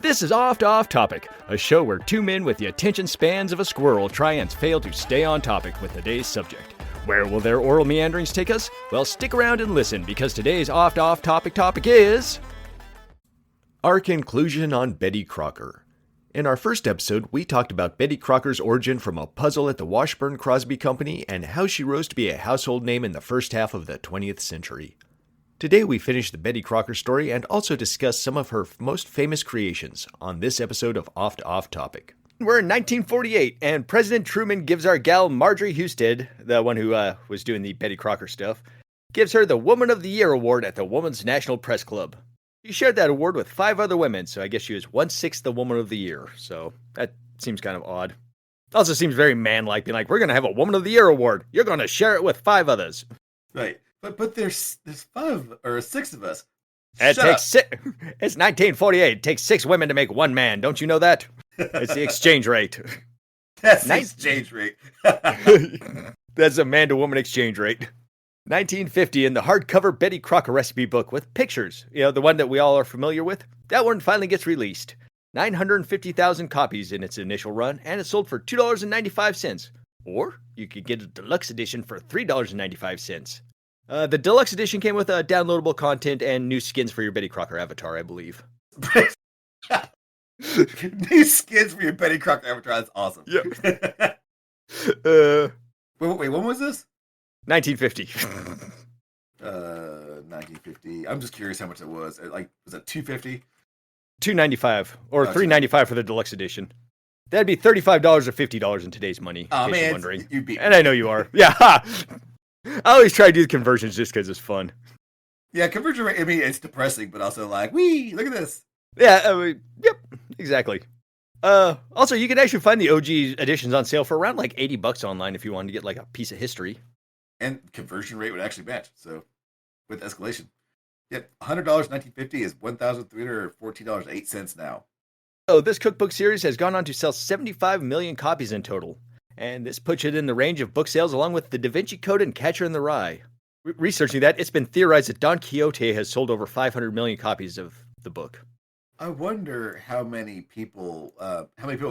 This is Oft Off Topic, a show where two men with the attention spans of a squirrel try and fail to stay on topic with today's subject. Where will their oral meanderings take us? Well, stick around and listen, because today's Oft Off Topic is... our conclusion on Betty Crocker. In our first episode, we talked about Betty Crocker's origin from a puzzle at the Washburn Crosby Company and how she rose to be a household name in the first half of the 20th century. Today we finish the Betty Crocker story and also discuss some of her most famous creations on this episode of Oft Off Topic. We're in 1948, and President Truman gives our gal Marjorie Husted, the one who was doing the Betty Crocker stuff, gives her the Woman of the Year award at the Women's National Press Club. She shared that award with 5 other women, so I guess she was 1/6 the Woman of the Year, so that seems kind of odd. Also seems very man-like, being like, we're going to have a Woman of the Year award. You're going to share it with 5 others. Right. But there's 5 or 6 of us. It takes 6. It's 1948. It takes 6 women to make 1 man. Don't you know that? It's the exchange rate. That's the exchange rate. That's a man-to-woman exchange rate. 1950 in the hardcover Betty Crocker recipe book with pictures. You know, the one that we all are familiar with. That one finally gets released. 950,000 copies in its initial run, and it sold for $2.95. Or you could get a deluxe edition for $3.95. The deluxe edition came with downloadable content and new skins for your Betty Crocker avatar, I believe. New skins for your Betty Crocker avatar. That's awesome. Yep. Wait, when was this? 1950. 1950. I'm just curious how much it was. Like, was it $250? $2.95 or $3.95 for the deluxe edition. That'd be $35 or $50 in today's money. Oh in case man, you're wondering. you beat me. And I know you are. Yeah. Ha! I always try to do the conversions just because it's fun. Yeah, conversion rate. I mean, it's depressing, but also like, wee, look at this. Yeah. Yep. Exactly. Also, you can actually find the OG editions on sale for around like $80 online if you wanted to get like a piece of history. And conversion rate would actually match. So, with escalation. Yep, $100 in 1950 is $1,314.08 now. Oh, this cookbook series has gone on to sell 75 million copies in total. And this puts it in the range of book sales along with The Da Vinci Code and Catcher in the Rye. Researching that, it's been theorized that Don Quixote has sold over 500 million copies of the book. I wonder how many people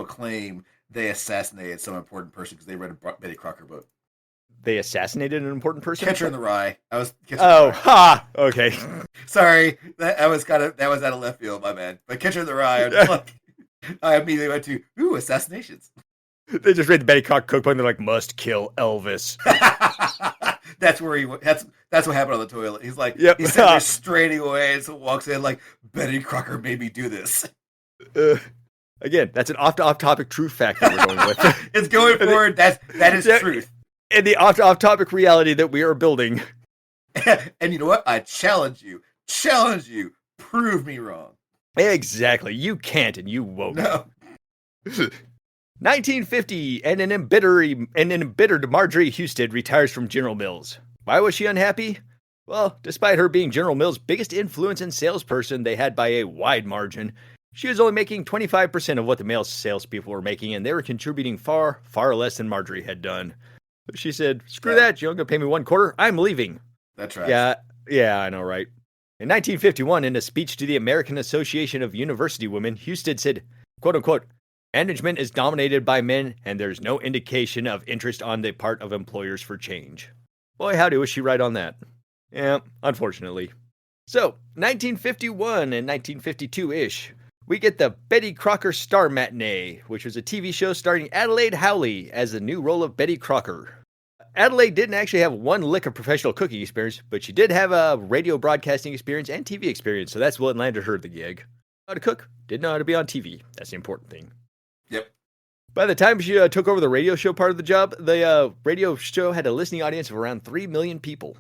claim they assassinated some important person because they read a Betty Crocker book. They assassinated an important person? Catcher in the Rye. Ha! Okay. Sorry, that was out of left field, my man. But Catcher in the Rye, I immediately went to assassinations. They just read the Betty Crocker cookbook and they're like, must kill Elvis. That's where that's what happened on the toilet. He's like, yep. He's sitting there straining away, and so walks in like, Betty Crocker made me do this. Again, that's an off topic truth fact that we're going with. It's going forward. That is truth. And the off topic reality that we are building. And you know what? I challenge you. Prove me wrong. Exactly. You can't and you won't. No. 1950, and an embittered Marjorie Husted retires from General Mills. Why was she unhappy? Well, despite her being General Mills' biggest influence and salesperson they had by a wide margin, she was only making 25% of what the male salespeople were making, and they were contributing far, far less than Marjorie had done. She said, screw that, you're going to pay me $1/4, I'm leaving. That's right. Yeah, I know, right? In 1951, in a speech to the American Association of University Women, Husted said, quote unquote, management is dominated by men, and there's no indication of interest on the part of employers for change. Boy, howdy, was she right on that. Yeah, unfortunately. So, 1951 and 1952-ish, we get the Betty Crocker Star Matinee, which was a TV show starring Adelaide Howley as the new role of Betty Crocker. Adelaide didn't actually have one lick of professional cooking experience, but she did have a radio broadcasting experience and TV experience, so that's what landed her the gig. How to cook, didn't know how to be on TV. That's the important thing. Yep. By the time she took over the radio show part of the job, the radio show had a listening audience of around 3 million people.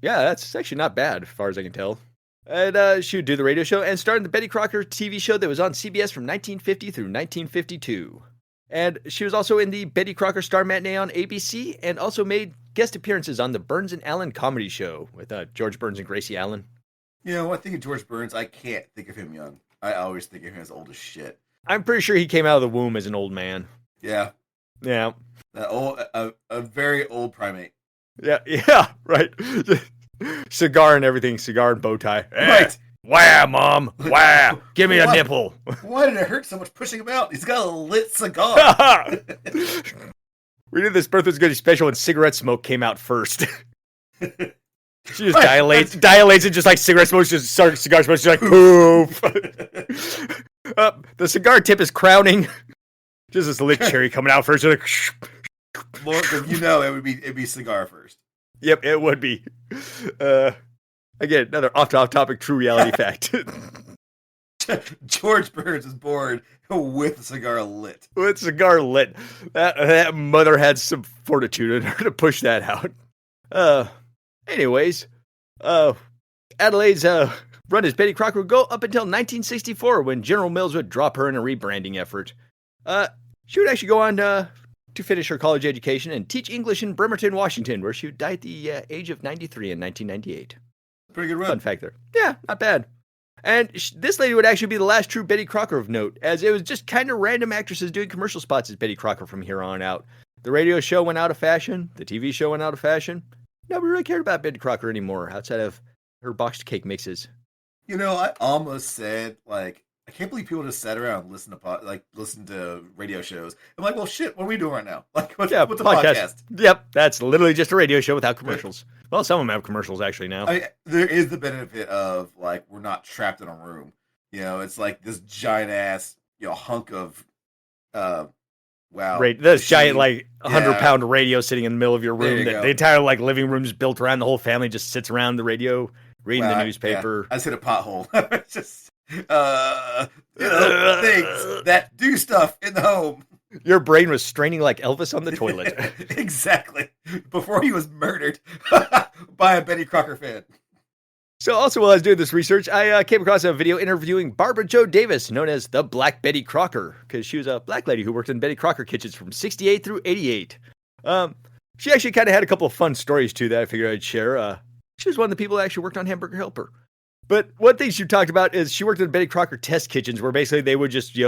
Yeah, that's actually not bad, as far as I can tell. And she would do the radio show and starred in the Betty Crocker TV show that was on CBS from 1950 through 1952. And she was also in the Betty Crocker Star Matinee on ABC, and also made guest appearances on the Burns and Allen comedy show with George Burns and Gracie Allen. You know, when I think of George Burns, I can't think of him young. I always think of him as old as shit. I'm pretty sure he came out of the womb as an old man. Yeah. Yeah. A very old primate. Yeah, right. Cigar and everything, cigar and bow tie. Right. Wah, Mom. Wah. Give me a nipple. Why did it hurt so much pushing him out? He's got a lit cigar. We knew this birth was going to be special when cigarette smoke came out first. She just dilates it just like cigarette smoke. Just cigar smoke. She's like, poof. The cigar tip is crowning. Just this lit cherry coming out first. Like, More, it'd be cigar first. Yep, it would be. Again, another off topic true reality fact. George Burns is born with a cigar lit. With cigar lit. That mother had some fortitude in her to push that out. Anyways, Adelaide's run as Betty Crocker would go up until 1964 when General Mills would drop her in a rebranding effort. She would actually go on to finish her college education and teach English in Bremerton, Washington, where she would die at the age of 93 in 1998. Pretty good run. Fun fact there. Yeah, not bad. And this lady would actually be the last true Betty Crocker of note, as it was just kind of random actresses doing commercial spots as Betty Crocker from here on out. The radio show went out of fashion. The TV show went out of fashion. Nobody really cared about Betty Crocker anymore, outside of her boxed cake mixes. I almost said, I can't believe people just sat around and listen to radio shows. I'm like, well, shit, what are we doing right now? What's a podcast? Yep, that's literally just a radio show without commercials. Well, some of them have commercials actually now. I mean, there is the benefit of we're not trapped in a room. It's like this giant ass hunk of this giant 100-pound radio sitting in the middle of your room. The entire living room is built around the whole family. Just sits around the radio reading the newspaper. I just hit a pothole. It's just things that do stuff in the home. Your brain was straining like Elvis on the toilet. Exactly. Before he was murdered by a Betty Crocker fan. So also while I was doing this research, I came across a video interviewing Barbara Jo Davis, known as the Black Betty Crocker, because she was a black lady who worked in Betty Crocker kitchens from 68 through 88. She actually kind of had a couple of fun stories too that I figured I'd share. She was one of the people that actually worked on Hamburger Helper. But one thing she talked about is she worked in Betty Crocker test kitchens where basically they would just,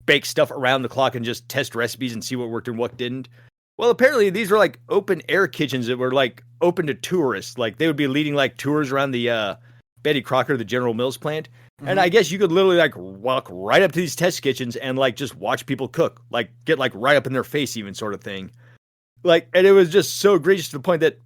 bake stuff around the clock and just test recipes and see what worked and what didn't. Well, apparently these were open air kitchens that were open to tourists. They would be leading tours around the Betty Crocker, the General Mills plant. Mm-hmm. And I guess you could literally walk right up to these test kitchens and just watch people cook, get right up in their face even sort of thing. And it was just so egregious to the point that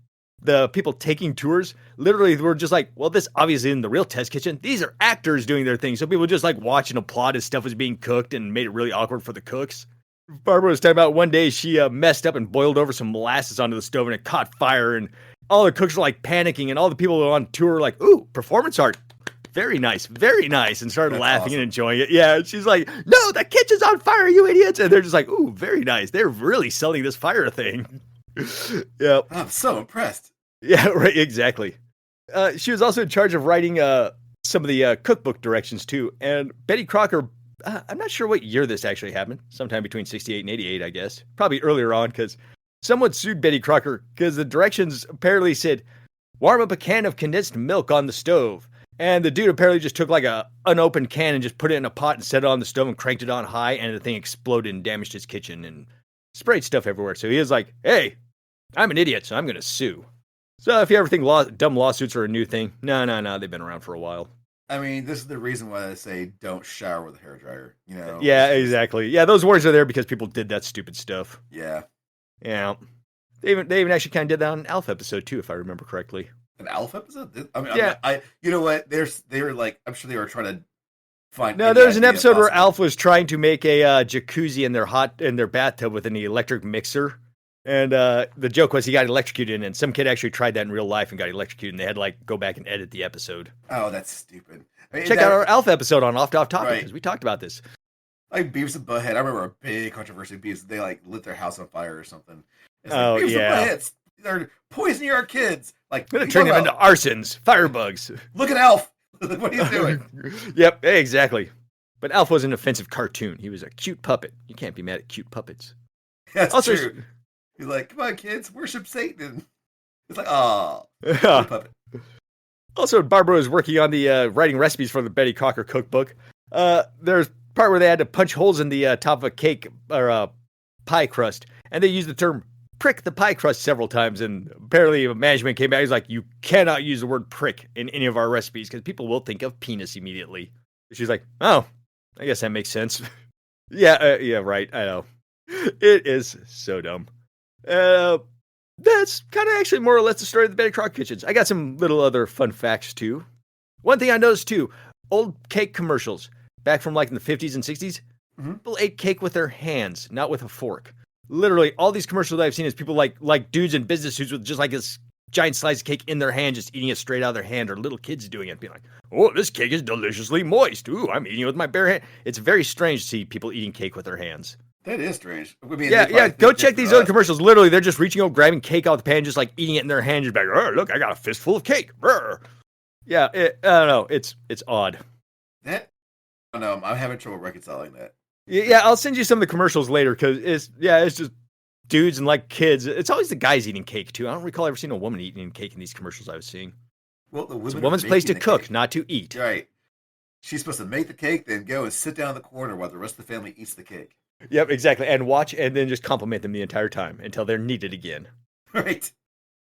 the people taking tours literally were just well, this obviously isn't the real test kitchen. These are actors doing their thing. So people just watch and applaud as stuff was being cooked and made it really awkward for the cooks. Barbara was talking about one day she messed up and boiled over some molasses onto the stove and it caught fire. And all the cooks were panicking and all the people on tour were ooh, performance art. Very nice, very nice. And started laughing and enjoying it. Yeah. And she's like, no, the kitchen's on fire, you idiots. And they're just ooh, very nice. They're really selling this fire thing. Yeah. I'm so impressed. Yeah, right, exactly. She was also in charge of writing some of the cookbook directions, too. And Betty Crocker, I'm not sure what year this actually happened. Sometime between 68 and 88, I guess. Probably earlier on, because someone sued Betty Crocker because the directions apparently said, warm up a can of condensed milk on the stove. And the dude apparently just took a unopened can and just put it in a pot and set it on the stove and cranked it on high, and the thing exploded and damaged his kitchen and sprayed stuff everywhere. So he was like, hey, I'm an idiot, so I'm going to sue. So if you ever think dumb lawsuits are a new thing, no, they've been around for a while. I mean, this is the reason why they say don't shower with a hairdryer, Yeah, exactly. Yeah, those words are there because people did that stupid stuff. Yeah. Yeah. They even actually kind of did that on an Alf episode, too, if I remember correctly. An Alf episode? I mean, yeah. You know what? They were I'm sure they were trying to find... No, there was an episode where Alf was trying to make a jacuzzi in their bathtub with an electric mixer. And the joke was he got electrocuted, and some kid actually tried that in real life and got electrocuted, and they had to go back and edit the episode. Oh, that's stupid. Check out our Alf episode on Oft Off Topic, because we talked about this. Beavis and Butthead. I remember a big controversy. Beavis, they lit their house on fire or something. It's Beavis and Butthead, they're poisoning our kids. We're gonna turn them into arsons, firebugs. Look at Alf. What are you doing? Yep, exactly. But Alf was an offensive cartoon. He was a cute puppet. You can't be mad at cute puppets. That's also true. He's like, come on, kids, worship Satan. It's puppet. Also, Barbara was working on the writing recipes for the Betty Crocker cookbook. There's a part where they had to punch holes in the top of a cake or a pie crust, and they used the term prick the pie crust several times, and apparently management came back. He's like, you cannot use the word prick in any of our recipes because people will think of penis immediately. She's like, oh, I guess that makes sense. Yeah, right. I know. It is so dumb. That's kind of actually more or less the story of the Betty Crocker kitchens. I got some little other fun facts too. One thing I noticed too, old cake commercials back from like in the 50s and 60s, people ate cake with their hands, not with a fork. Literally, all these commercials that I've seen is people like dudes in business suits with just like this giant slice of cake in their hand, just eating it straight out of their hand, or little kids doing it, being like, oh, this cake is deliciously moist. Ooh, I'm eating it with my bare hand. It's very strange to see people eating cake with their hands. That is strange. I mean, go check these other commercials. Literally, they're just reaching over, grabbing cake out of the pan, just like eating it in their hand. Just like, oh, look, I got a fistful of cake. Brr. Yeah, I don't know. It's odd. I don't know. I'm having trouble reconciling that. Yeah, I'll send you some of the commercials later because it's just dudes and like kids. It's always the guys eating cake too. I don't recall ever seeing a woman eating cake in these commercials I was seeing. Well, it's a woman's place to cook, cake. Not to eat. Right. She's supposed to make the cake, then go and sit down in the corner while the rest of the family eats the cake. Yep, exactly. And watch and then just compliment them the entire time until they're needed again. Right.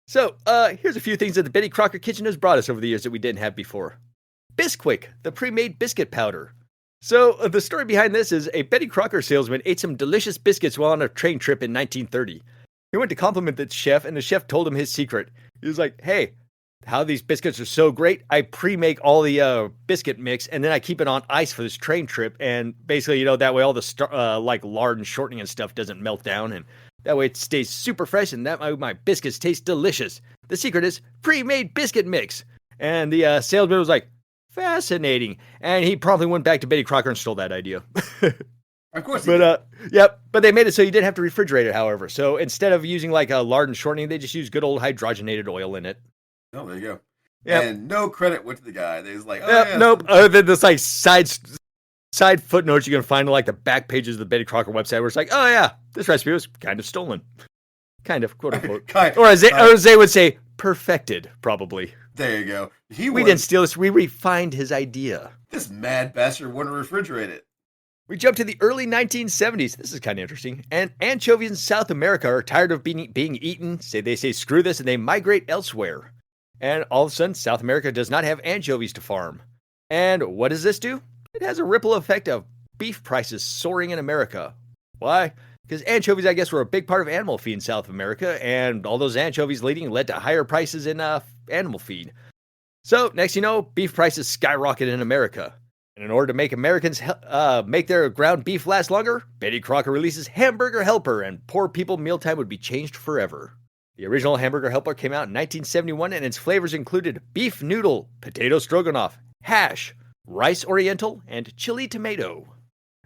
So, here's a few things that the Betty Crocker kitchen has brought us over the years that we didn't have before. Bisquick, the pre-made biscuit powder. So, the story behind this is a Betty Crocker salesman ate some delicious biscuits while on a train trip in 1930. He went to compliment the chef, and the chef told him his secret. He was like, hey, how these biscuits are so great, I pre-make all the biscuit mix, and then I keep it on ice for this train trip, and basically, that way all the like lard and shortening and stuff doesn't melt down, and that way it stays super fresh, and that way my biscuits taste delicious. The secret is pre-made biscuit mix. And the salesman was like, fascinating. And he promptly went back to Betty Crocker and stole that idea. Of course he did. Yep, but they made it so you didn't have to refrigerate it, however. So instead of using like a lard and shortening, they just used good old hydrogenated oil in it. Oh, there you go. Yep. And no credit went to the guy. They was like, nope. Other than this like side footnotes you're going to find on like the back pages of the Betty Crocker website where it's like, oh yeah, this recipe was kind of stolen. Kind of, quote unquote. Or as they would say, perfected, probably. There you go. We didn't steal this, we refined his idea. This mad bastard wouldn't refrigerate it. We jump to the early 1970s. This is kind of interesting. And anchovies in South America are tired of being eaten. They say screw this, and they migrate elsewhere. And all of a sudden, South America does not have anchovies to farm. And what does this do? It has a ripple effect of beef prices soaring in America. Why? Because anchovies, I guess, were a big part of animal feed in South America, and all those anchovies led to higher prices in animal feed. So, next you know, beef prices skyrocket in America. And in order to make Americans make their ground beef last longer, Betty Crocker releases Hamburger Helper, and poor people mealtime would be changed forever. The original Hamburger Helper came out in 1971, and its flavors included beef noodle, potato stroganoff, hash, rice oriental, and chili tomato.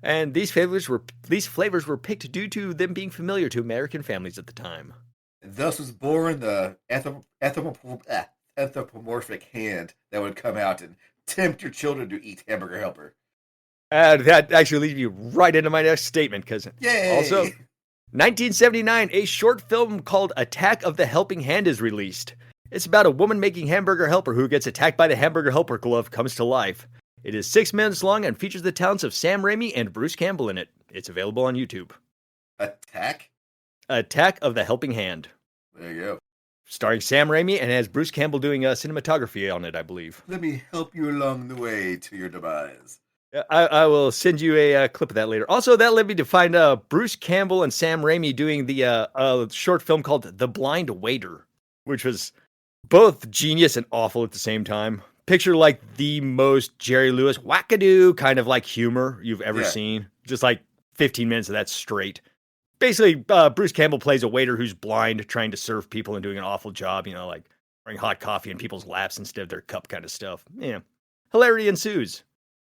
And these flavors were picked due to them being familiar to American families at the time. And thus was born the anthropomorphic hand that would come out and tempt your children to eat Hamburger Helper. And that actually leads me right into my next statement, because also, 1979, a short film called Attack of the Helping Hand is released. It's about a woman making Hamburger Helper who gets attacked by the Hamburger Helper glove comes to life. It is 6 minutes long and features the talents of Sam Raimi and Bruce Campbell in it. It's available on YouTube. Attack of the Helping Hand. There you go. Starring Sam Raimi and has Bruce Campbell doing cinematography on it, I believe. Let me help you along the way to your demise. I will send you a clip of that later. Also, that led me to find Bruce Campbell and Sam Raimi doing the short film called The Blind Waiter, which was both genius and awful at the same time. Picture like the most Jerry Lewis wackadoo kind of like humor you've ever seen. Just like 15 minutes of that straight. Basically, Bruce Campbell plays a waiter who's blind, trying to serve people and doing an awful job, like pouring hot coffee in people's laps instead of their cup kind of stuff. Yeah. Hilarity ensues.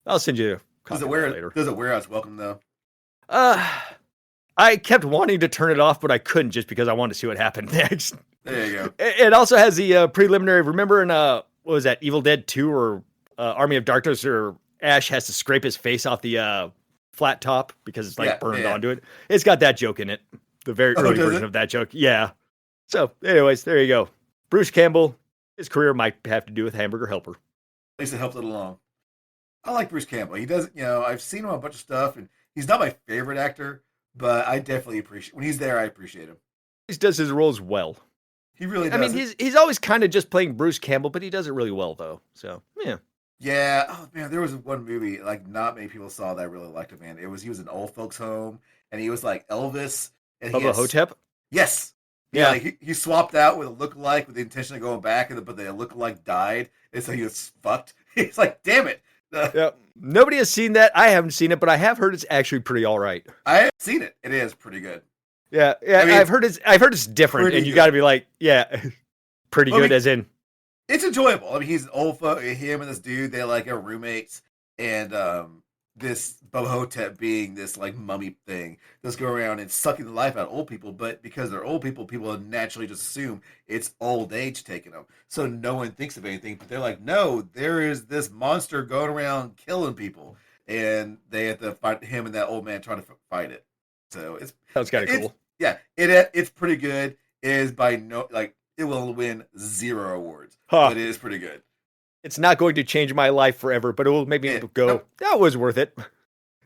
I'll send you a copy of that later. Does it wear out welcome, though? I kept wanting to turn it off, but I couldn't just because I wanted to see what happened next. There you go. It also has the preliminary, remember in, what was that, Evil Dead 2 or Army of Darkness, or Ash has to scrape his face off the flat top because it's like burned onto it. It's got that joke in it. The very early version of that joke. Yeah. So anyways, there you go. Bruce Campbell, his career might have to do with Hamburger Helper. At least it helped it along. I like Bruce Campbell. He does, I've seen him on a bunch of stuff, and he's not my favorite actor, but I definitely appreciate when he's there. I appreciate him. He does his roles well. He really does. I mean, he's always kind of just playing Bruce Campbell, but he does it really well, though. So, yeah. Yeah. Oh, man, there was one movie, like, not many people saw that I really liked it, man. He was in old folks' home, and he was like Elvis. And Bubba Hotep? Yes. Yeah, like he swapped out with a lookalike with the intention of going back, but the lookalike died, and so he was fucked. He's like, damn it. Yeah. Nobody has seen that. I haven't seen it, but I have heard it's actually pretty all right. I haven't seen it. It is pretty good. Yeah. I mean, I've heard it's different, and you got to be like, yeah, pretty good, as in. It's enjoyable. I mean, he's an old folk. Him and this dude, they like are roommates, and this Bubba Hotep being this like mummy thing that's go around and sucking the life out of old people. But because they're old people, people naturally just assume it's old age taking them. So no one thinks of anything. But they're like, no, there is this monster going around killing people, and they have to fight him and that old man trying to fight it. So that's kind of cool. Yeah, it's pretty good. It is by no like it will win 0 awards, but it is pretty good. It's not going to change my life forever, but it will make me go, that was worth it.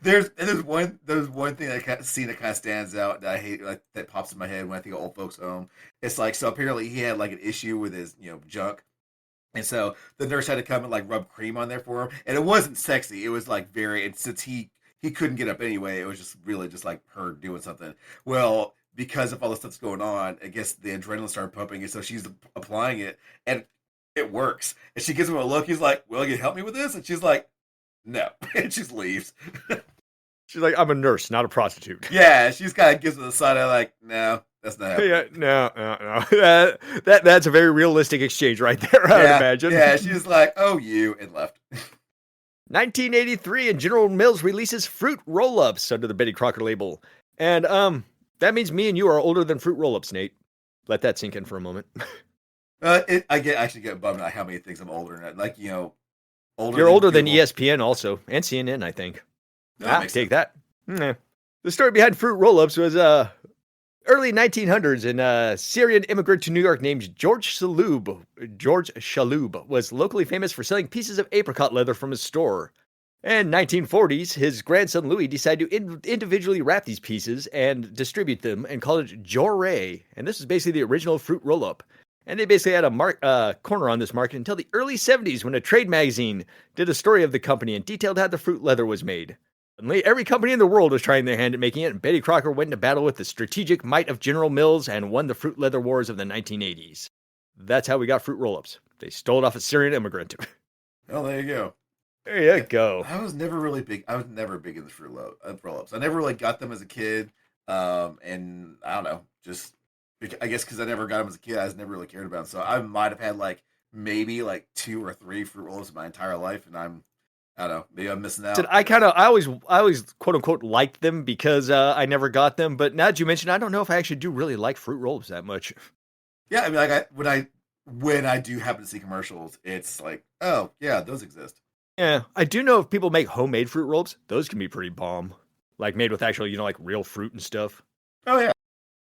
There's one thing that kind of stands out that I hate, like, that pops in my head when I think of Old Folks Home. It's like, so apparently he had like an issue with his junk, and so the nurse had to come and like rub cream on there for him, and it wasn't sexy. It was like and since he couldn't get up anyway, it was just really just like her doing something. Well, because of all the stuff that's going on, I guess the adrenaline started pumping, and so she's applying it, and it works. And she gives him a look. He's like, "Will you help me with this?" And she's like, "No," and she just leaves. She's like, "I'm a nurse, not a prostitute." Yeah, she's kind of gives it the side eye, like, "No, that's not happening." Yeah, no. That's a very realistic exchange right there, I would imagine. Yeah, she's like, "Oh, you," and left. 1983, and General Mills releases Fruit Roll-Ups under the Betty Crocker label. And that means me and you are older than Fruit Roll-Ups, Nate. Let that sink in for a moment. I actually get bummed at how many things I'm older than. Like, older. You're older than ESPN also, and CNN, I think. No, take that. The story behind Fruit Roll-Ups was early 1900s, and a Syrian immigrant to New York named George Shaloub was locally famous for selling pieces of apricot leather from his store. In 1940s, his grandson Louis decided to individually wrap these pieces and distribute them and call it Joré. And this is basically the original fruit roll-up. And they basically had a corner on this market until the early 70s when a trade magazine did a story of the company and detailed how the fruit leather was made. Suddenly, every company in the world was trying their hand at making it, and Betty Crocker went into battle with the strategic might of General Mills and won the fruit leather wars of the 1980s. That's how we got fruit roll-ups. They stole it off a Syrian immigrant. Oh, there you go. There you go. I was never big in the fruit roll-ups. I never really got them as a kid, and I don't know, just I guess because I never got them as a kid, I just never really cared about them. So I might have had maybe 2 or 3 fruit roll-ups my entire life, and I don't know, maybe I'm missing out. I always quote unquote liked them because I never got them. But now that you mention, I don't know if I actually do really like fruit roll-ups that much. Yeah, I mean, when I do happen to see commercials, it's like, oh yeah, those exist. Yeah, I do know if people make homemade fruit roll-ups, those can be pretty bomb. Like made with actual, like real fruit and stuff. Oh yeah,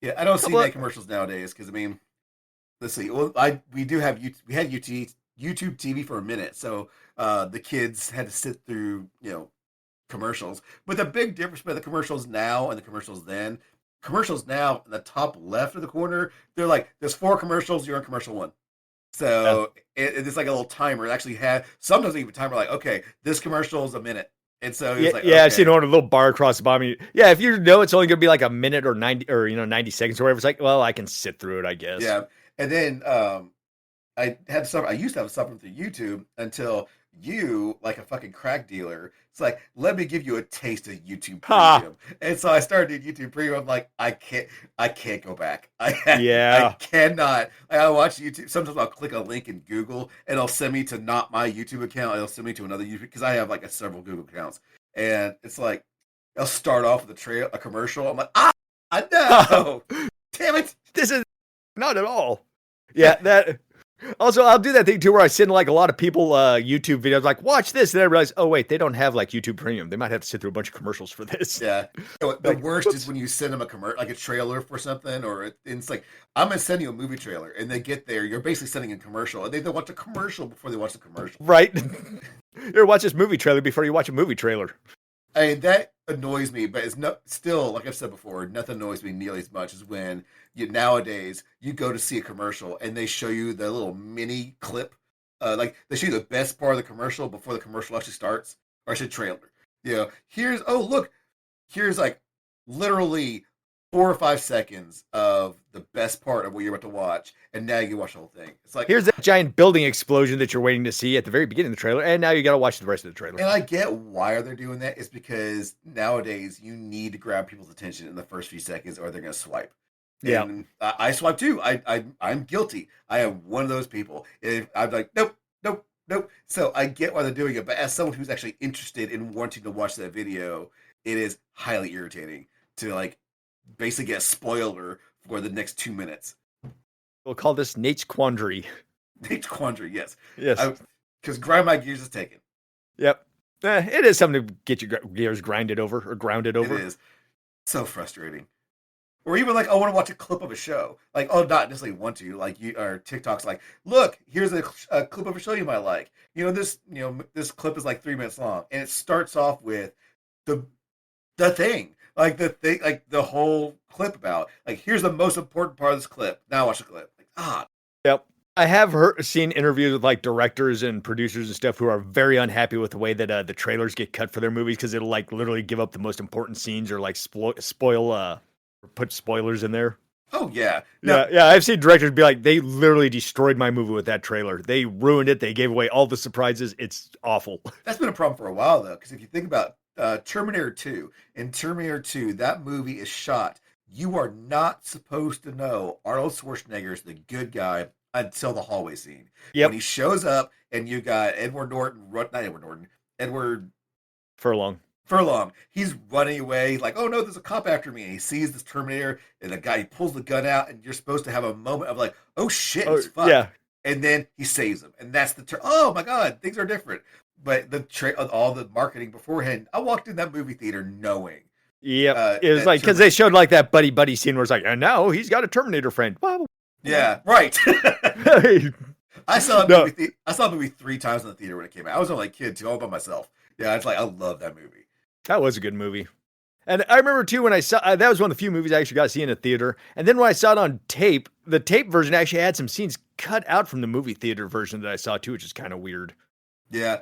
yeah. I don't see that commercials nowadays because I mean, let's see. Well, we had YouTube TV for a minute, so the kids had to sit through commercials. But the big difference between the commercials now and the commercials then. Commercials now in the top left of the corner, they're like, there's 4 commercials, you're in commercial 1. So it's like a little timer. It actually had sometimes even a timer like, okay, this commercial is a minute. And so it's like, okay. I've seen on a little bar across the bottom. Yeah, if you know it's only gonna be like a minute or 90 or 90 seconds or whatever, it's like, well, I can sit through it, I guess. Yeah. And then I used to have something through YouTube until you, like a fucking crack dealer, it's like, let me give you a taste of YouTube Premium. And so I started YouTube Premium. I'm like, I can't go back. I cannot. I watch YouTube. Sometimes I'll click a link in Google and it'll send me to not my YouTube account. It'll send me to another YouTube because I have several Google accounts. And it's like, I'll start off with a commercial. I'm like, I know. Damn it. This is not at all. Yeah, that. Also, I'll do that thing too where I send a lot of people YouTube videos like, watch this, and I realize, oh wait, they don't have YouTube Premium. They might have to sit through a bunch of commercials for this. Yeah. The worst is when you send them a a trailer for something, or it's like, I'm gonna send you a movie trailer, and they get there, you're basically sending a commercial, and they watch the commercial before they watch the commercial. Right. You watch this movie trailer before you watch a movie trailer. That annoys me, but it's not still like I've said before. Nothing annoys me nearly as much as when nowadays you go to see a commercial and they show you the little mini clip, like they show you the best part of the commercial before the commercial actually starts, or I should trailer. Here's look, here's like literally 4 or 5 seconds of the best part of what you're about to watch, and now you watch the whole thing. It's like Here's that giant building explosion that you're waiting to see at the very beginning of the trailer, and now you got to watch the rest of the trailer. and I get why they're doing that. It's because nowadays you need to grab people's attention in the first few seconds, or they're going to swipe. Yeah. And I swipe too. I'm guilty. I am one of those people. And I'm like, nope, nope, nope. So I get why they're doing it, but as someone who's actually interested in wanting to watch that video, it is highly irritating to like basically get a spoiler for the next 2 minutes. We'll call this Nate's Quandary. Nate's Quandary, yes. Yes. Because grind my gears is taken. Yep. It is something to get your gears grinded over or grounded over. It is. So frustrating. Or even like, I want to watch a clip of a show. Like, oh, not necessarily want to. Like, or TikTok's like, look, here's a clip of a show you might like. This clip is like 3 minutes long, and it starts off with the thing, like the thing, like the whole clip about, like, here's the most important part of this clip. Now watch the clip. Like, Yep. I have seen interviews with like directors and producers and stuff who are very unhappy with the way that the trailers get cut for their movies because it'll like literally give up the most important scenes or like spoil put spoilers in there. Oh yeah. No. Yeah. I've seen directors be like, they literally destroyed my movie with that trailer. They ruined it. They gave away all the surprises. It's awful. That's been a problem for a while though, because if you think about Terminator 2, in Terminator 2, that movie is shot. You are not supposed to know Arnold Schwarzenegger is the good guy until the hallway scene. Yep. When he shows up and you got Edward Furlong. He's running away like, oh no, there's a cop after me. And he sees this Terminator and the guy, he pulls the gun out, and you're supposed to have a moment of like, oh shit, it's fucked. Yeah. And then he saves him. And that's oh my God, things are different. But all the marketing beforehand, I walked in that movie theater knowing. Yep. It was like, because they showed like that buddy scene where it's like, and now he's got a Terminator friend. Yeah, right. I saw a movie 3 times in the theater when it came out. I was only a kid too, all by myself. Yeah, it's like, I love that movie. That was a good movie. And I remember too when I saw that was one of the few movies I actually got to see in a theater. And then when I saw it on tape, the tape version actually had some scenes cut out from the movie theater version that I saw too, which is kind of weird. Yeah.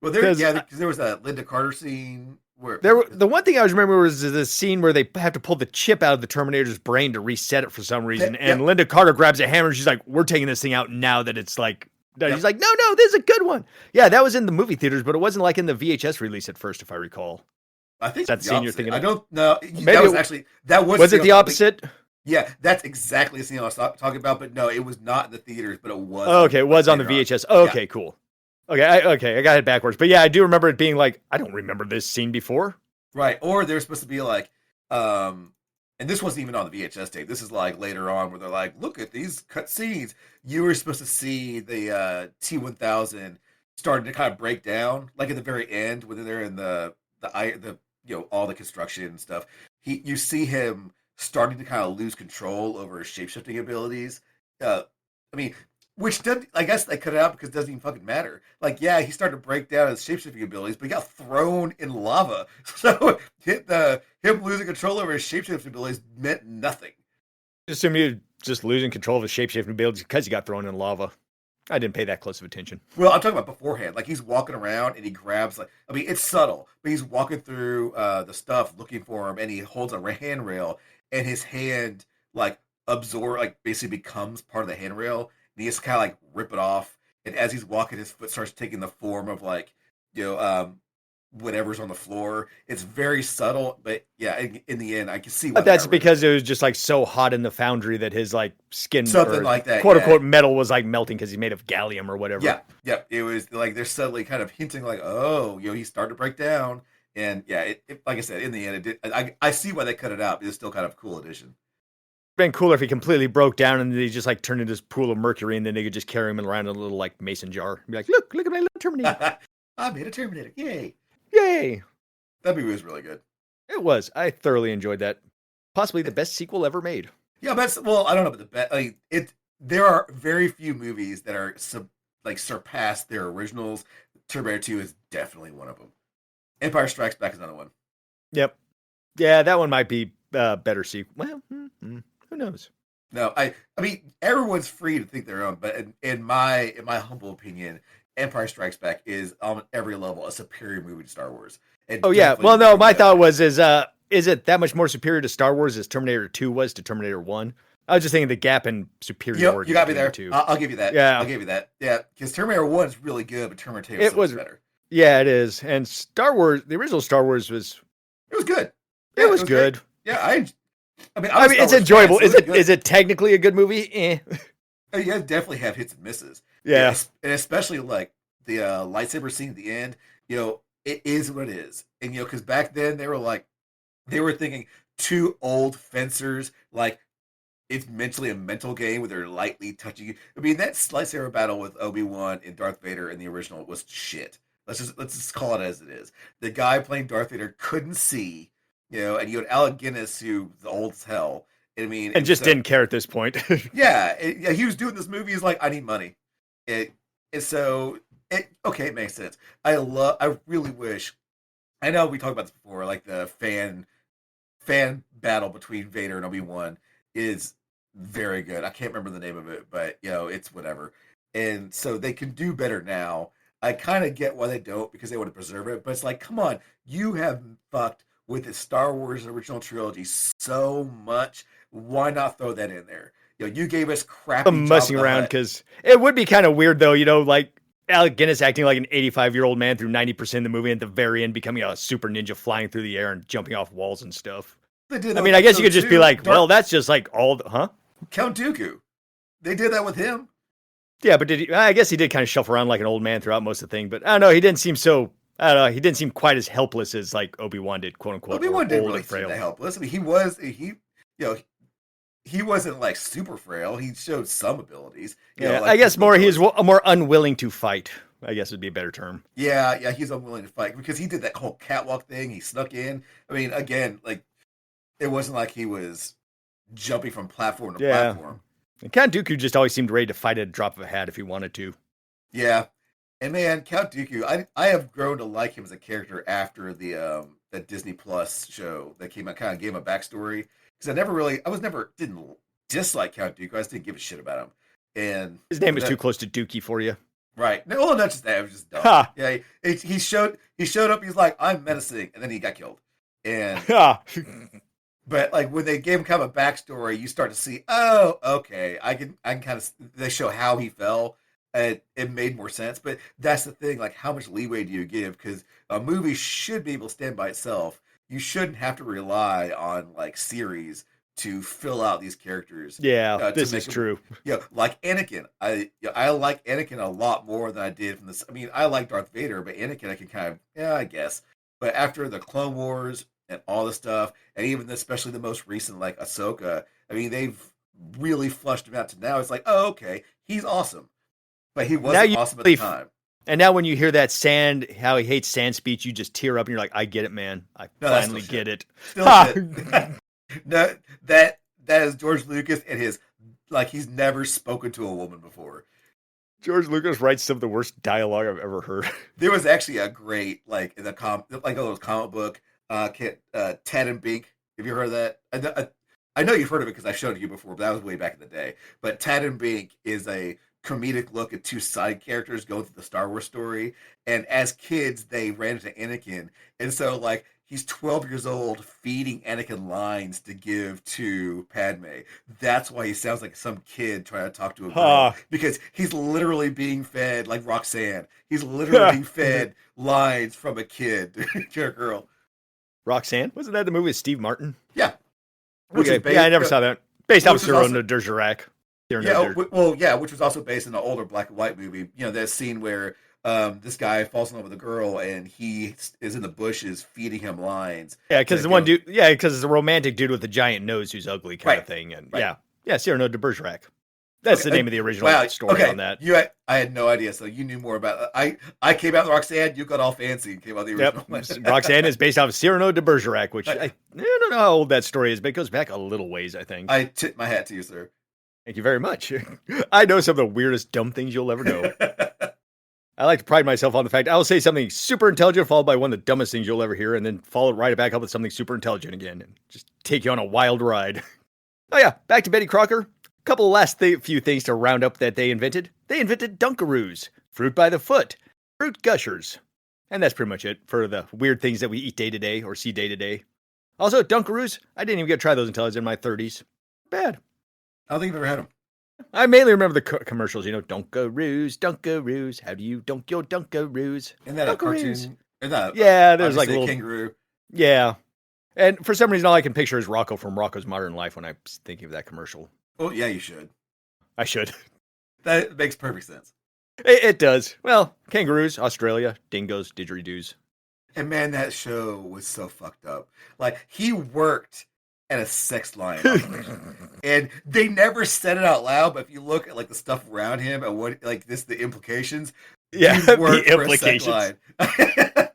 Well, because there was that Linda Carter scene where the one thing I always remember was the scene where they have to pull the chip out of the Terminator's brain to reset it for some reason. And Linda Carter grabs a hammer and she's like, "We're taking this thing out now that it's like." He's like, "No, this is a good one." Yeah, that was in the movie theaters, but it wasn't like in the VHS release at first, if I recall. I think that scene you're thinking of? I don't know. Maybe Was it the opposite? Yeah, that's exactly the scene I was talking about. But no, it was not in the theaters, but it was. Oh, okay, it was on the VHS. Oh, okay, cool. Okay, I got it backwards. But yeah, I do remember it being like, I don't remember this scene before. Right, or they're supposed to be like, and this wasn't even on the VHS tape. This is like later on where they're like, look at these cut scenes. You were supposed to see the T-1000 starting to kind of break down, like at the very end when they're in the all the construction and stuff. You see him starting to kind of lose control over his shape-shifting abilities. Which doesn't, I guess they cut it out because it doesn't even fucking matter. Like, yeah, he started to break down his shape-shifting abilities, but he got thrown in lava. So him losing control over his shape-shifting abilities meant nothing. Assume you're just losing control of his shape-shifting abilities because he got thrown in lava. I didn't pay that close of attention. Well, I'm talking about beforehand. Like, he's walking around and he grabs, it's subtle, but he's walking through the stuff looking for him, and he holds a handrail, and his hand, basically becomes part of the handrail. And he just kind of rip it off, and as he's walking, his foot starts taking the form of whatever's on the floor. It's very subtle, but yeah, in the end, I can see. But that's because it was just so hot in the foundry that his skin, something like that, quote unquote, metal was melting because he's made of gallium or whatever. Yeah. It was they're subtly kind of hinting he's starting to break down, and yeah, it like I said, in the end, it did. I see why they cut it out. But it's still kind of a cool addition. Been cooler if he completely broke down and he just turned into this pool of mercury, and then they could just carry him around in a little mason jar and be like, look at my little Terminator. I made a Terminator. Yay. That movie was really good. It was. I thoroughly enjoyed that. Possibly the best sequel ever made. Yeah, I don't know, but the best. There are very few movies that are surpass their originals. Terminator 2 is definitely one of them. Empire Strikes Back is another one. Yep. Yeah, that one might be better sequel. Well, who knows? No, I mean everyone's free to think their own, but in my humble opinion, Empire Strikes Back is on every level a superior movie to Star Wars. Oh yeah. Well, no, my thought was is it that much more superior to Star Wars as Terminator 2 was to Terminator 1? I was just thinking the gap in superiority. You got me there. The I'll give you that. Yeah, I'll give you that. Yeah, because Terminator 1 is really good, but Terminator 2 was better. Yeah, it is. And Star Wars, the original Star Wars was. It was good. Yeah, it was good. Great. Yeah, I mean, it's enjoyable. Is it technically a good movie? You definitely have hits and misses. Yeah, and especially like the lightsaber scene at the end. It is what it is, and because back then they were thinking two old fencers, like it's mentally a mental game where they're lightly touching you. I mean, that lightsaber battle with Obi-Wan and Darth Vader in the original was shit. Let's just call it as it is. The guy playing Darth Vader couldn't see. And you had Alec Guinness, who's old as hell. And just didn't care at this point. yeah, he was doing this movie. He's like, I need money. It makes sense. I really wish. I know we talked about this before. Like the fan battle between Vader and Obi-Wan is very good. I can't remember the name of it, but it's whatever. And so they can do better now. I kind of get why they don't, because they want to preserve it. But it's like, come on, you have fucked with the Star Wars original trilogy so much. Why not throw that in there? You gave us crappy messing around, because it would be kind of weird though. Like Alec Guinness acting like an 85-year-old man through 90% of the movie, and at the very end becoming a super ninja flying through the air and jumping off walls and stuff. I mean, I guess you could just be like, well, that's just like Count Dooku. They did that with him. Yeah, but I guess he did kind of shuffle around like an old man throughout most of the thing. But I don't know, he didn't seem so. I don't know. He didn't seem quite as helpless as like Obi-Wan did, quote unquote. Obi-Wan didn't really seem that helpless. I mean, he wasn't like super frail. He showed some abilities. I guess he was more unwilling to fight. I guess would be a better term. Yeah, he's unwilling to fight because he did that whole catwalk thing. He snuck in. I mean, again, like it wasn't like he was jumping from platform to platform. And Count Dooku just always seemed ready to fight at a drop of a hat if he wanted to. Yeah. And man, Count Dooku, I have grown to like him as a character after the Disney Plus show that came out, kind of gave him a backstory. Because didn't dislike Count Dooku. I just didn't give a shit about him. And his name was too close to Dookie for you. Right. No, well, not just that. It was just dumb. Ha! Yeah, he showed up. He's like, I'm menacing, and then he got killed. And but like when they gave him kind of a backstory, you start to see, oh, okay, I can kind of. They show how he fell, and it made more sense. But that's the thing. Like, how much leeway do you give? Because a movie should be able to stand by itself. You shouldn't have to rely on like series to fill out these characters. Yeah, this is true. Like Anakin. I like Anakin a lot more than I did from this. I mean, I like Darth Vader, but Anakin I can kind of, I guess. But after the Clone Wars and all the stuff, and even especially the most recent, like Ahsoka, I mean, they've really flushed him out to now. It's like, oh, okay, he's awesome. But he wasn't awesome at the time. And now when you hear that how he hates sand speech, you just tear up and you're like, I get it, man. I finally get it. No, that is George Lucas and his, like, he's never spoken to a woman before. George Lucas writes some of the worst dialogue I've ever heard. There was actually a great, like, in the those comic book, Tad and Bink. Have you heard of that? I know you've heard of it because I showed it to you before, but that was way back in the day. But Tad and Bink is a comedic look at two side characters going through the Star Wars story. And as kids, they ran into Anakin. And so, like, he's 12 years old feeding Anakin lines to give to Padme. That's why he sounds like some kid trying to talk to a girl. Because he's literally being fed, like Roxanne. He's literally being fed lines from a kid to a girl. Roxanne? Wasn't that the movie with Steve Martin? Yeah. I never saw that. Based off Cyrano de Bergerac. Which was also based on an older black and white movie. That scene where this guy falls in love with a girl and he is in the bushes feeding him lines. Yeah, because because it's a romantic dude with a giant nose who's ugly kind of thing. And Cyrano de Bergerac. That's the name of the original story on that. I had no idea, so you knew more about it. I came out with Roxanne, you got all fancy and came out with the original. Roxanne is based off of Cyrano de Bergerac, which I don't know how old that story is, but it goes back a little ways, I think. I tip my hat to you, sir. Thank you very much. I know some of the weirdest dumb things you'll ever know. I like to pride myself on the fact I'll say something super intelligent followed by one of the dumbest things you'll ever hear, and then follow right back up with something super intelligent again, and just take you on a wild ride. Oh yeah, back to Betty Crocker. Couple of last few things to round up that they invented. They invented Dunkaroos, fruit by the foot, fruit gushers. And that's pretty much it for the weird things that we eat day to day or see day to day. Also, Dunkaroos, I didn't even get to try those until I was in my 30s. Bad. I don't think I've ever had them. I mainly remember the commercials, Dunkaroos, Dunkaroos, how do you dunk your Dunkaroos? Isn't that a cartoon? Yeah, there's like a little kangaroo. Yeah. And for some reason, all I can picture is Rocco from Rocco's Modern Life when I'm thinking of that commercial. Oh, yeah, you should. I should. That makes perfect sense. It does. Well, kangaroos, Australia, dingoes, didgeridoos. And man, that show was so fucked up. Like, he worked at a sex line operation. And they never said it out loud, but if you look at like the stuff around him and what the implications, Yeah, he worked the for a sex implications. line.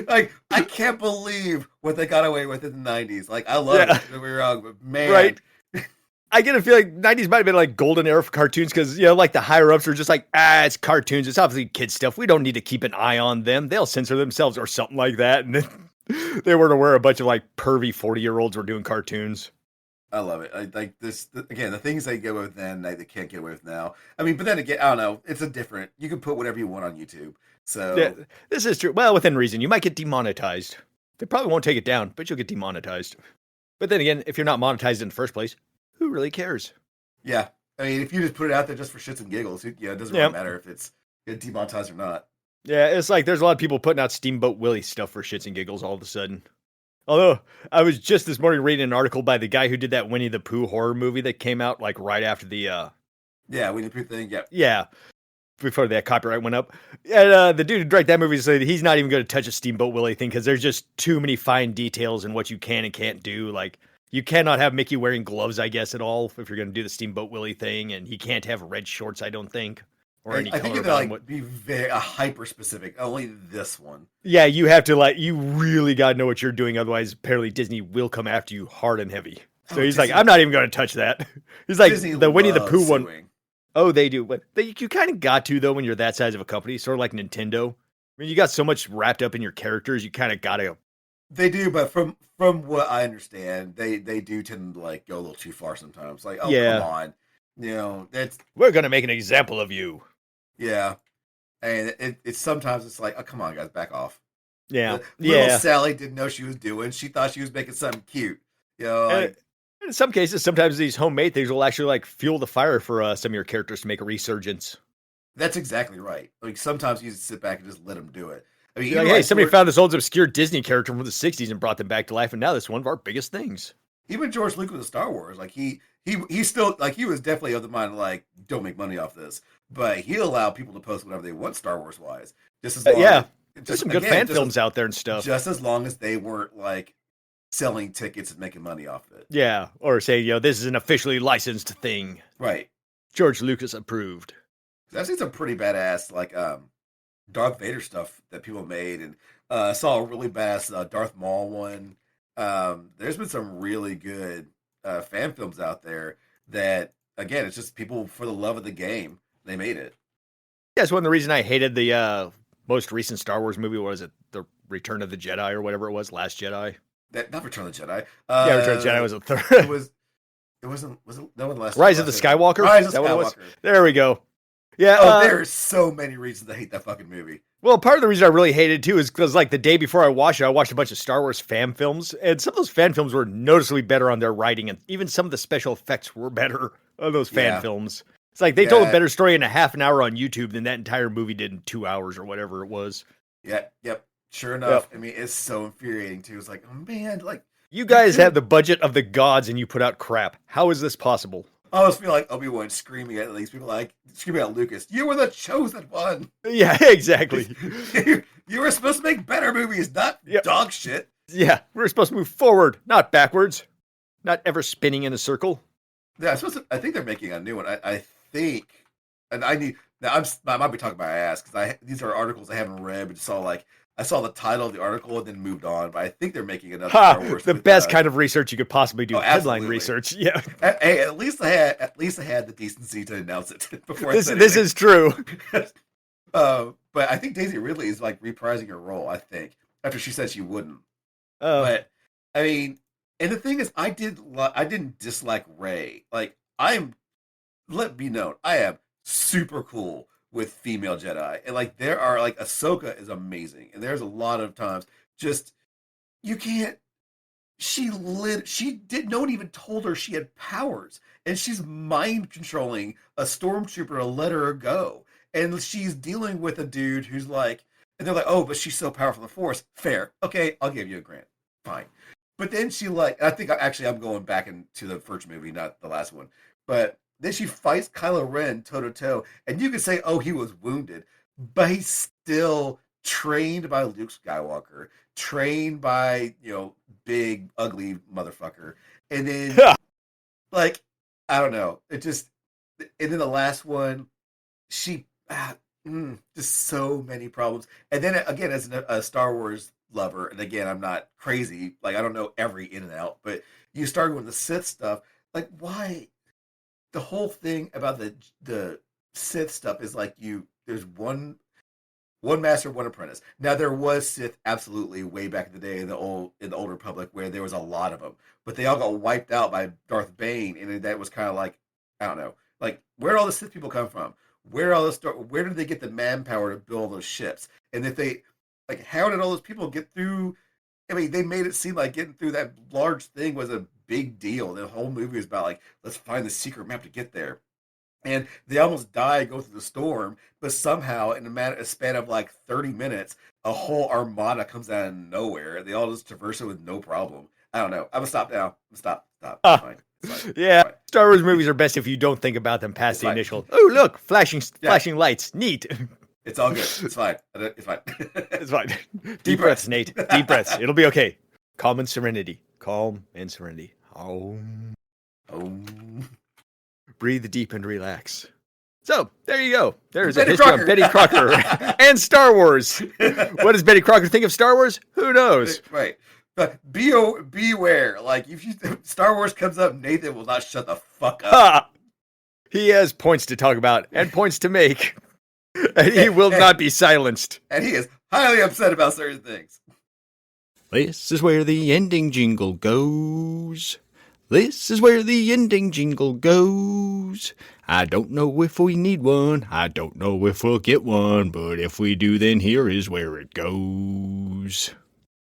Like, I can't believe what they got away with in the 90s. Like, I love it, don't get me wrong, but man. Right. I get a feeling 90s might have been like golden era for cartoons because, like the higher ups are just like, it's cartoons. It's obviously kid stuff. We don't need to keep an eye on them. They'll censor themselves or something like that. And then they weren't aware a bunch of like pervy 40-year-olds were doing cartoons. I love it. Again, the things they get away with then, they can't get away with now. I mean, but then again, I don't know. It's you can put whatever you want on YouTube. So Yeah, this is true. Well, within reason. You might get demonetized. They probably won't take it down, but you'll get demonetized. But then again, if you're not monetized in the first place, who really cares? Yeah. I mean, if you just put it out there just for shits and giggles, it doesn't really matter if it's demonetized or not. Yeah, it's like there's a lot of people putting out Steamboat Willie stuff for shits and giggles all of a sudden. Although, I was just this morning reading an article by the guy who did that Winnie the Pooh horror movie that came out like right after the... Yeah, Winnie the Pooh thing, yeah. Yeah, before that copyright went up. And the dude who directed that movie said he's not even going to touch a Steamboat Willie thing because there's just too many fine details in what you can and can't do. Like, you cannot have Mickey wearing gloves, I guess, at all if you're going to do the Steamboat Willie thing, and he can't have red shorts, I don't think. Or any I think color it'd be very hyper specific. Only this one. Yeah, you have to you really got to know what you're doing. Otherwise, apparently Disney will come after you hard and heavy. So he's Disney, like, I'm not even going to touch that. He's like, Disney the Winnie the Pooh suing. one. Oh, they do. But you kind of got to, though, when you're that size of a company, sort of like Nintendo. I mean, you got so much wrapped up in your characters, you kind of got to. They do, but from what I understand, they do tend to go a little too far sometimes. Like, oh, Yeah. come on. We're going to make an example of you. Yeah. And it's sometimes it's like, oh, come on, guys, back off. Yeah. Little Sally didn't know she was doing. She thought she was making something cute. In some cases, sometimes these homemade things will actually fuel the fire for some of your characters to make a resurgence. That's exactly right. Like, sometimes you just sit back and just let them do it. I mean, hey, somebody found this old obscure Disney character from the 60s and brought them back to life, and now that's one of our biggest things. Even George Lucas with Star Wars, he still he was definitely of the mind don't make money off this, but he allowed people to post whatever they want Star Wars wise. Just as long there's some good fan films out there and stuff. Just as long as they weren't selling tickets and making money off of it. Yeah, or say this is an officially licensed thing. Right. George Lucas approved. I've seen some pretty badass Darth Vader stuff that people made, and saw a really badass Darth Maul one. There's been some really good fan films out there that, again, it's just people for the love of the game, they made it. Yeah, it's one of the reasons I hated the most recent Star Wars movie. What was it? The Return of the Jedi or whatever it was, Last Jedi. Not Return of the Jedi. Yeah, Return of the Jedi was a third. It wasn't that one last Rise of the Skywalker? Rise of Skywalker. There we go. Yeah. There's so many reasons to hate that fucking movie. Well, part of the reason I really hated it too is because the day before I watched it, I watched a bunch of Star Wars fan films, and some of those fan films were noticeably better on their writing, and even some of the special effects were better on those fan films. It's they told a better story in a half an hour on YouTube than that entire movie did in 2 hours or whatever it was. Yeah, yep. Sure enough. I mean, it's so infuriating too. It's oh man, you guys have the budget of the gods and you put out crap. How is this possible? I almost feel like Obi-Wan screaming at these people, screaming at Lucas, "You were the chosen one." Yeah, exactly. you were supposed to make better movies, not dog shit. Yeah, we're supposed to move forward, not backwards. Not ever spinning in a circle. Yeah, I think they're making a new one. I think, and I might be talking about my ass because these are articles I haven't read, but I saw the title of the article and then moved on. But I think they're making another Star Wars. The best kind of research you could possibly do. Headline research. Yeah. Hey, at least I had the decency to announce it before. This is true. But but I think Daisy Ridley is like reprising her role. I think after she said she wouldn't. Oh, But I mean, and the thing is, I didn't dislike Rey. Like let me know, I am super cool with female Jedi, and like there are like Ahsoka is amazing, and there's a lot of times just you can't. She did no one even told her she had powers, and she's mind controlling a stormtrooper to let her go, and she's dealing with a dude who's like, and they're like, oh, but she's so powerful in the Force. Fair, okay, I'll give you a grant, fine. But then she like, I think actually I'm going back into the first movie, not the last one, but then she fights Kylo Ren toe to toe, and you can say, oh, he was wounded, but he's still trained by Luke Skywalker, trained by big ugly motherfucker, and then like I don't know, it just, and then the last one, she just so many problems, and then again as a Star Wars lover, and again I'm not crazy, like I don't know every in and out, but you started with the Sith stuff, like why the whole thing about the Sith stuff is like there's one master, one apprentice. Now there was Sith absolutely way back in the day in the Old Republic where there was a lot of them, but they all got wiped out by Darth Bane, and that was kind of like I don't know, like where did all the Sith people come from? Where did they get the manpower to build those ships? And if they like, how did all those people get through? I mean, they made it seem like getting through that large thing was a big deal. The whole movie was about like, let's find the secret map to get there. And they almost die, go through the storm, but somehow in a span of like 30 minutes, a whole armada comes out of nowhere. They all just traverse it with no problem. I don't know. I'm gonna stop now. Stop. It's fine. It's fine. Yeah, It's fine. Star Wars movies are best if you don't think about them past It's the fine. initial. Oh, look, flashing lights, neat. It's all good. It's fine. It's fine. It's fine. Deep breaths, Nate. Deep breaths. It'll be okay. Calm and serenity. Calm and serenity. Oh. Breathe deep and relax. So, there you go. There's Betty a history Crocker. on Betty Crocker and Star Wars. What does Betty Crocker think of Star Wars? Who knows? Right. But beware. Like, if Star Wars comes up, Nathan will not shut the fuck up. Ha! He has points to talk about and points to make. And he will not be silenced. And he is highly upset about certain things. This is where the ending jingle goes. This is where the ending jingle goes. I don't know if we need one. I don't know if we'll get one. But if we do, then here is where it goes.